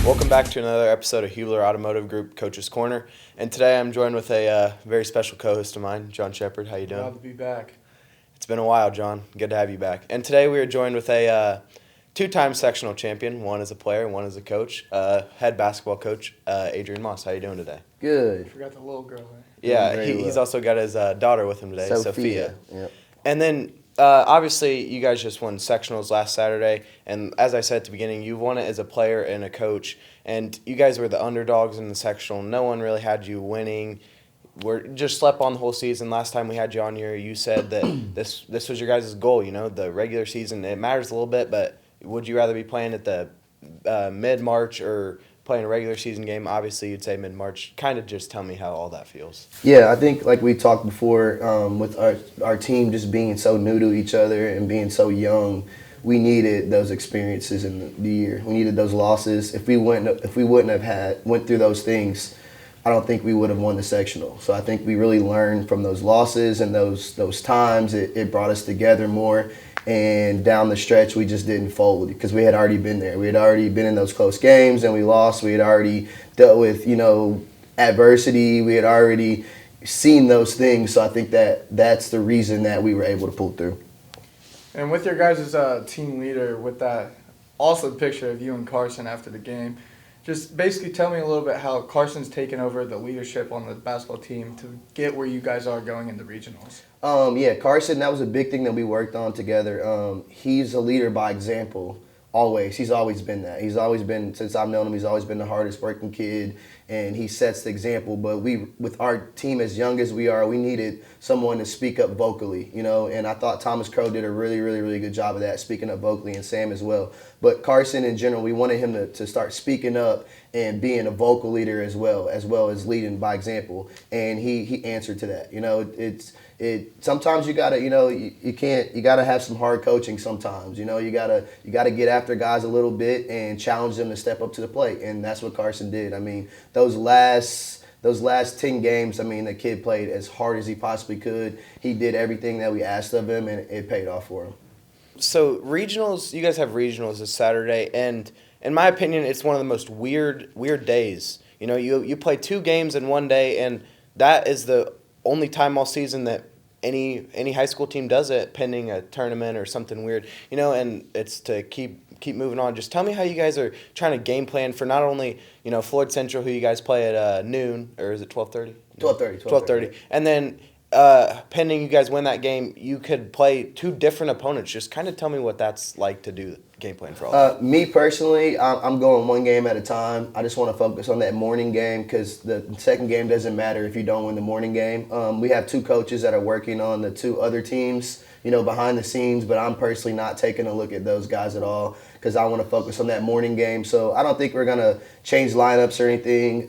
Welcome back to another episode of Hubler Automotive Group Coach's Corner. And today I'm joined with a very special co-host of mine, John Shepard. How you doing? Glad to be back. It's been a while, John. Good to have you back. And today we are joined with a two-time sectional champion, one as a player, one as a coach, head basketball coach, Adrian Moss. How you doing today? Good. Forgot the little girl. Yeah, he's also got his daughter with him today, Sophia. Yep. And then, obviously, you guys just won sectionals last Saturday, and as I said at the beginning, you won it as a player and a coach, and you guys were the underdogs in the sectional. No one really had you winning. We're just slept on the whole season. Last time we had you on here, you said that this was your guys' goal, the regular season. It matters a little bit, but would you rather be playing at the mid-March or playing a regular season game? Obviously, you'd say mid-March. Kind of just tell me how all that feels. Yeah, I think like we talked before, with our team just being so new to each other and being so young, we needed those experiences in the year. We needed those losses. If we wouldn't have went through those things, I don't think we would have won the sectional. So I think we really learned from those losses and those times. It brought us together more. And down the stretch, we just didn't fold because we had already been there. We had already been in those close games and we lost. We had already dealt with, adversity. We had already seen those things. So I think that's the reason that we were able to pull through. And with your guys' team leader, with that awesome picture of you and Carson after the game, just basically tell me a little bit how Carson's taken over the leadership on the basketball team to get where you guys are going in the regionals. Carson, that was a big thing that we worked on together. He's a leader by example, always. He's always been that. He's always been, since I've known him, he's always been the hardest working kid, and he sets the example. But with our team as young as we are, we needed someone to speak up vocally, and I thought Thomas Crow did a really, really, really good job of that, speaking up vocally, and Sam as well. But Carson in general, we wanted him to start speaking up and being a vocal leader as well as leading by example. And he answered to that. Sometimes you gotta, you gotta have some hard coaching sometimes. You gotta get after guys a little bit and challenge them to step up to the plate. And that's what Carson did. I mean, those last 10 games, the kid played as hard as he possibly could. He did everything that we asked of him, and it paid off for him. So regionals, you guys have regionals this Saturday, and in my opinion, it's one of the most weird days. You play two games in one day, and that is the only time all season that any high school team does it, pending a tournament or something weird. And it's to keep moving on. Just tell me how you guys are trying to game plan for not only Floyd Central, who you guys play at noon, or is it 12:30? 12:30. And then pending you guys win that game, you could play two different opponents. Just kind of tell me what that's like to do game plan for all that. Me personally, I'm going one game at a time. I just want to focus on that morning game because the second game doesn't matter if you don't win the morning game. We have two coaches that are working on the two other teams, behind the scenes, but I'm personally not taking a look at those guys at all because I want to focus on that morning game. So I don't think we're going to change lineups or anything,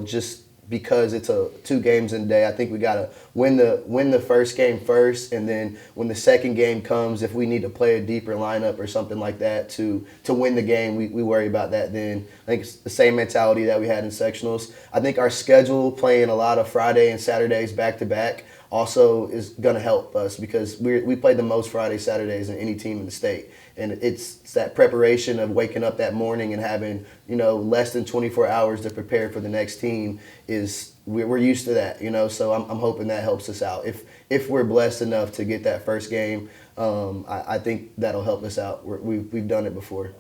just because it's two games in a day. I think we got to win the first game first, and then when the second game comes, if we need to play a deeper lineup or something like that to win the game, we worry about that then. I think it's the same mentality that we had in sectionals. I think our schedule, playing a lot of Friday and Saturdays back-to-back, also is going to help us because we play the most Fridays, Saturdays than any team in the state. And it's that preparation of waking up that morning and having, less than 24 hours to prepare for the next team we're used to that, so I'm hoping that helps us out. If we're blessed enough to get that first game, I think that'll help us out. We've done it before.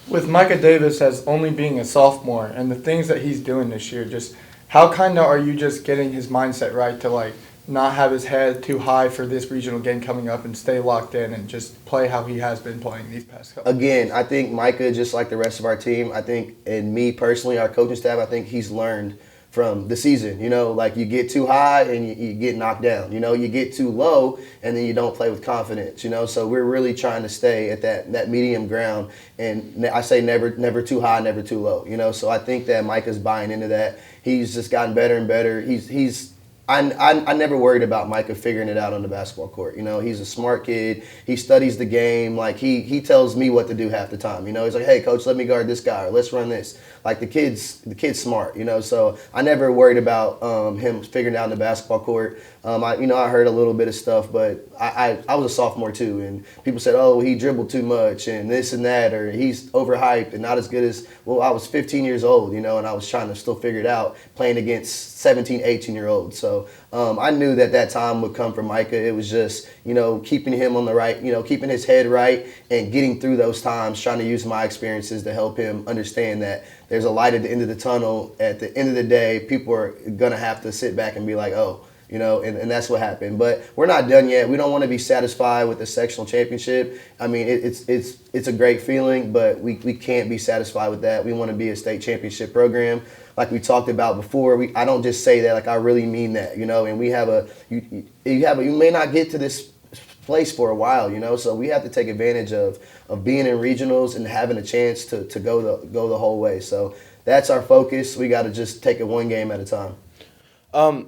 With Micah Davis as only being a sophomore and the things that he's doing this year, just how kind of are you just getting his mindset right to not have his head too high for this regional game coming up and stay locked in and just play how he has been playing these past couple Again, I think Micah, just like the rest of our team, I think, and me personally, our coaching staff, I think he's learned from the season. You get too high and you get knocked down. You get too low and then you don't play with confidence. So we're really trying to stay at that medium ground. And I say never too high, never too low. So I think that Micah's buying into that. He's just gotten better and better. He's I never worried about Micah figuring it out on the basketball court. You know, he's a smart kid. He studies the game. Like, he tells me what to do half the time. You know, he's like, hey, coach, let me guard this guy, or let's run this. Like, the kid's smart, you know. So I never worried about him figuring it out on the basketball court. I heard a little bit of stuff, but I was a sophomore too, and people said, oh, he dribbled too much and this and that, or he's overhyped and not as good as, well, I was 15 years old, you know, and I was trying to still figure it out playing against 17, 18-year-olds. So I knew that time would come for Micah. It was just, you know, keeping him on the right, you know, keeping his head right and getting through those times, trying to use my experiences to help him understand that there's a light at the end of the tunnel. At the end of the day, people are going to have to sit back and be like, oh, you know, and that's what happened. But we're not done yet. We don't want to be satisfied with the sectional championship. I mean, it's a great feeling, but we can't be satisfied with that. We want to be a state championship program. Like we talked about before, I don't just say that, like I really mean that, you know, and we have you may not get to this place for a while, you know, so we have to take advantage of being in regionals and having a chance to go the whole way. So that's our focus. We got to just take it one game at a time.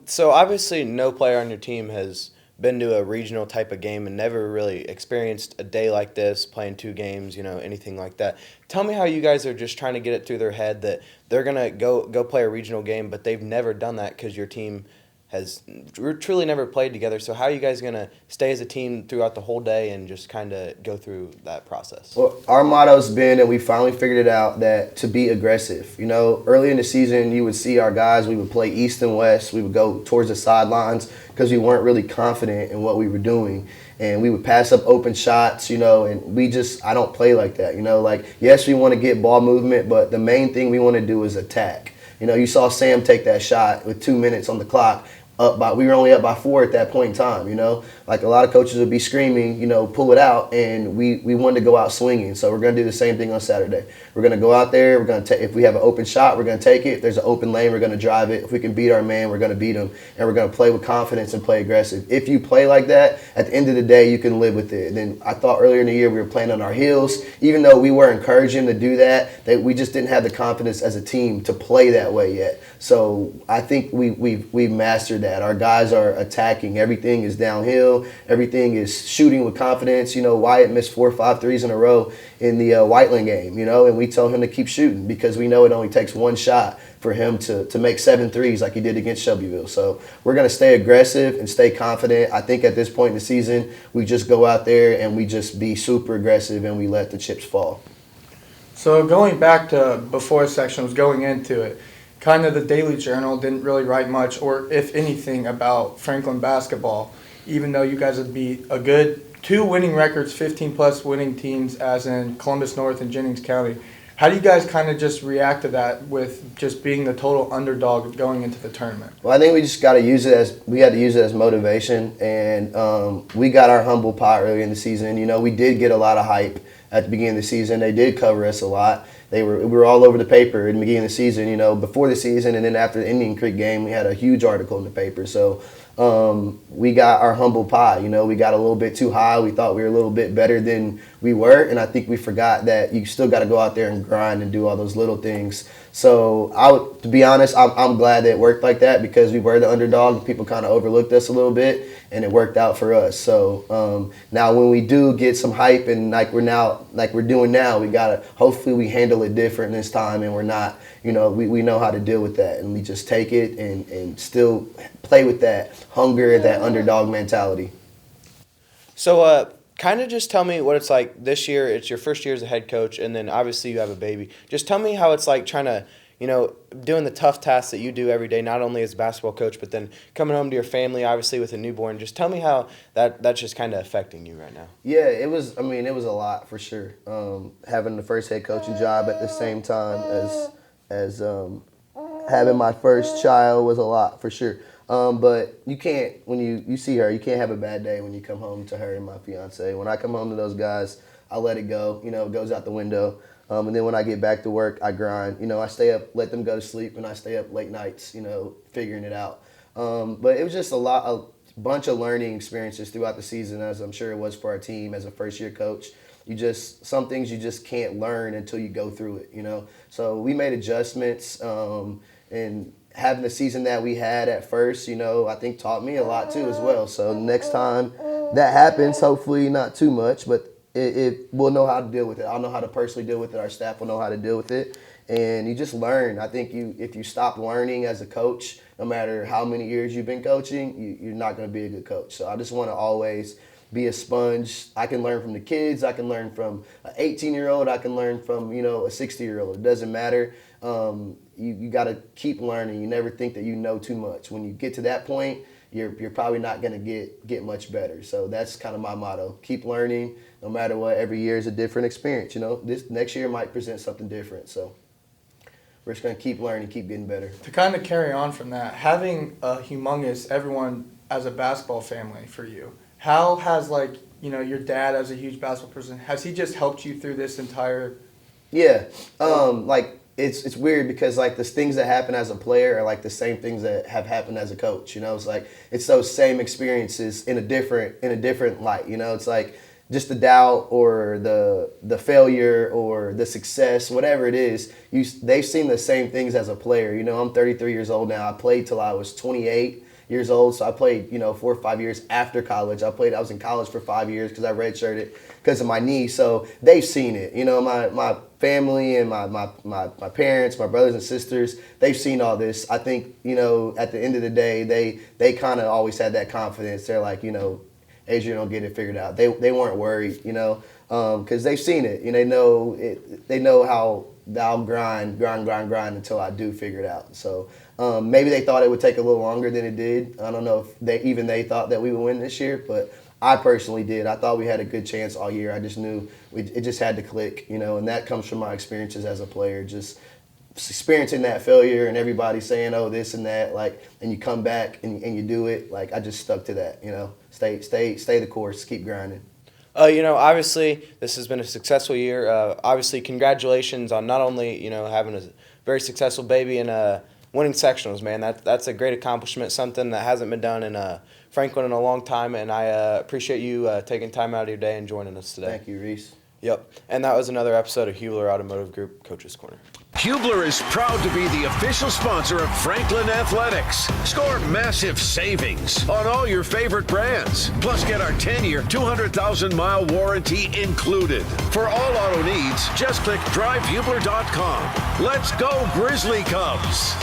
So obviously no player on your team has been to a regional type of game and never really experienced a day like this, playing 2 games, you know, anything like that. Tell me how you guys are just trying to get it through their head that they're going to go play a regional game, but they've never done that because your team has truly never played together. So how are you guys going to stay as a team throughout the whole day and just kind of go through that process? Well, our motto's been, and we finally figured it out, that to be aggressive. You know, early in the season, you would see our guys, we would play east and west. We would go towards the sidelines because we weren't really confident in what we were doing. And we would pass up open shots, you know, and I don't play like that, you know. Like, yes, we want to get ball movement, but the main thing we want to do is attack. You know, you saw Sam take that shot with 2 minutes on the clock. We were only up by 4 at that point in time, you know. Like, a lot of coaches would be screaming, you know, pull it out, and we wanted to go out swinging. So we're going to do the same thing on Saturday. We're going to go out there. We're going to if we have an open shot, we're going to take it. If there's an open lane, we're going to drive it. If we can beat our man, we're going to beat him, and we're going to play with confidence and play aggressive. If you play like that, at the end of the day, you can live with it. And then I thought earlier in the year we were playing on our heels, even though we were encouraging to do that we just didn't have the confidence as a team to play that way yet. So I think we've mastered that. Our guys are attacking. Everything is downhill. Everything is shooting with confidence. You know, Wyatt missed 4 or 5 threes in a row in the Whiteland game, you know, and we told him to keep shooting because we know it only takes 1 shot for him to make 7 threes like he did against Shelbyville. So we're going to stay aggressive and stay confident. I think at this point in the season, we just go out there and we just be super aggressive and we let the chips fall. So going back to before sectionals, going into it, kind of the Daily Journal didn't really write much, or if anything, about Franklin basketball, even though you guys would be a good 2 winning records, 15-plus winning teams, as in Columbus North and Jennings County. How do you guys kind of just react to that with just being the total underdog going into the tournament? Well, I think we just got to use it as motivation, and we got our humble pie early in the season. You know, we did get a lot of hype at the beginning of the season. They did cover us a lot. We were all over the paper in the beginning of the season, you know, before the season, and then after the Indian Creek game, we had a huge article in the paper. So we got our humble pie, you know, we got a little bit too high. We thought we were a little bit better than we were, and I think we forgot that you still got to go out there and grind and do all those little things. So to be honest, I'm glad that it worked like that because we were the underdog and people kind of overlooked us a little bit, and it worked out for us. So now when we do get some hype and like we're doing now, we gotta hopefully we handle it different this time, and we're not, you know, we know how to deal with that, and we just take it and still play with that hunger, that underdog mentality. So kind of just tell me what it's like this year. It's your first year as a head coach, and then obviously you have a baby. Just tell me how it's like trying to, you know, doing the tough tasks that you do every day, not only as a basketball coach, but then coming home to your family, obviously with a newborn. Just tell me how that's just kind of affecting you right now. Yeah, it was a lot for sure. Having the first head coaching job at the same time as having my first child was a lot for sure. But you can't, when you see her, you can't have a bad day when you come home to her and my fiance. When I come home to those guys, I let it go. You know, it goes out the window. And then when I get back to work, I grind. You know, I stay up, let them go to sleep, and I stay up late nights, you know, figuring it out. But it was just a bunch of learning experiences throughout the season, as I'm sure it was for our team as a first-year coach. Some things you just can't learn until you go through it, you know. So we made adjustments, and having the season that we had at first, I think taught me a lot too as well. So next time that happens, hopefully not too much, but we'll know how to deal with it. I'll know how to personally deal with it. Our staff will know how to deal with it. And you just learn. I think if you stop learning as a coach, no matter how many years you've been coaching, you're not going to be a good coach. So I just want to always be a sponge. I can learn from the kids. I can learn from an 18-year-old. I can learn from, a 60-year-old. It doesn't matter. You got to keep learning. You never think that you know too much. When you get to that point, you're probably not going to get much better. So that's kind of my motto. Keep learning. No matter what, every year is a different experience. This next year might present something different. So we're just going to keep learning, keep getting better. To kind of carry on from that, having a humongous everyone as a basketball family for you, how has, your dad as a huge basketball person, has he just helped you through this entire... Yeah. It's weird because, the things that happen as a player are, the same things that have happened as a coach. It's those same experiences in a different light. It's just the doubt or the failure or the success, whatever it is, they've seen the same things as a player. I'm 33 years old now. I played till I was 28 years old, so I played 4 or 5 years after college. I was in college for 5 years because I redshirted because of my knee. So they've seen it. My family and my parents, my brothers and sisters, they've seen all this. I think at the end of the day, they kind of always had that confidence. They're like, Adrian will get it figured out. They weren't worried, because they've seen it. They know how I'll grind until I do figure it out. So maybe they thought it would take a little longer than it did. I don't know if they thought that we would win this year, but I personally did. I thought we had a good chance all year. I just knew it just had to click, and that comes from my experiences as a player, just experiencing that failure and everybody saying, oh, this and that, and you come back and you do it. I just stuck to that, stay the course, keep grinding. Obviously this has been a successful year. Obviously, congratulations on not only, having a very successful baby and winning sectionals, man. That's a great accomplishment, something that hasn't been done in Franklin in a long time, and I appreciate you taking time out of your day and joining us today. Thank you, Reece. Yep, and that was another episode of Hubler Automotive Group Coach's Corner. Hubler is proud to be the official sponsor of Franklin Athletics. Score massive savings on all your favorite brands. Plus, get our 10-year, 200,000-mile warranty included. For all auto needs, just click drivehubler.com. Let's go, Grizzly Cubs!